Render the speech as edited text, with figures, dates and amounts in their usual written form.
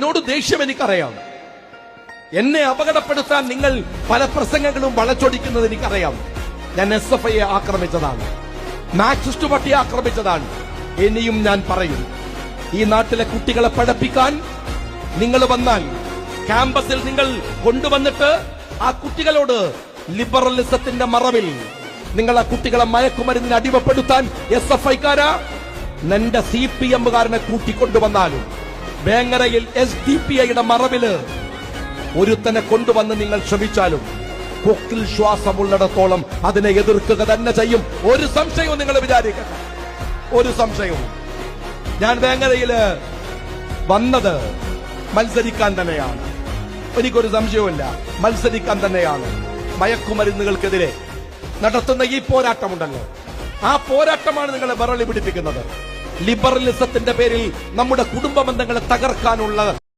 എന്നോട് ദേഷ്യം എനിക്കറിയാം. എന്നെ അപകടപ്പെടുത്താൻ നിങ്ങൾ പല പ്രസംഗങ്ങളും വളച്ചൊടിക്കുന്നത് എനിക്കറിയാം. ഞാൻ SFI ആക്രമിച്ചതാണ്, മാർക്സിസ്റ്റ് പാർട്ടിയെ ആക്രമിച്ചതാണ്. ഇനിയും ഞാൻ പറയും, ഈ നാട്ടിലെ കുട്ടികളെ പഠിപ്പിക്കാൻ നിങ്ങൾ വന്നാൽ ക്യാമ്പസിൽ നിങ്ങൾ കൊണ്ടുവന്നിട്ട് ആ കുട്ടികളോട് ലിബറലിസത്തിന്റെ മറവിൽ നിങ്ങൾ ആ കുട്ടികളെ മയക്കുമരുന്നിന് അടിമപ്പെടുത്താൻ SFI-ക്കാരാ നിന്റെ CPM-കാരനെ കൂട്ടിക്കൊണ്ടുവന്നാലും വേങ്ങരയിൽ SDPI-യുടെ മറവില് ഒരുത്തനെ കൊണ്ടുവന്ന് നിങ്ങൾ ശ്രമിച്ചാലും കൊക്കിൽ ശ്വാസമുള്ളിടത്തോളം അതിനെ എതിർക്കുക തന്നെ ചെയ്യും. ഒരു സംശയവും നിങ്ങൾ വിചാരിക്കട്ടെ, ഒരു സംശയവും. ഞാൻ വേങ്ങരയില് വന്നത് മത്സരിക്കാൻ തന്നെയാണ്, എനിക്കൊരു സംശയവുമില്ല, മത്സരിക്കാൻ തന്നെയാണ്. മയക്കുമരുന്നുകൾക്കെതിരെ നടത്തുന്ന ഈ പോരാട്ടമുണ്ടല്ലോ, ആ പോരാട്ടമാണ് നിങ്ങളെ വിറളി പിടിപ്പിക്കുന്നത്. ലിബറലിസത്തിന്റെ പേരിൽ നമ്മുടെ കുടുംബ ബന്ധങ്ങളെ തകർക്കാനുള്ള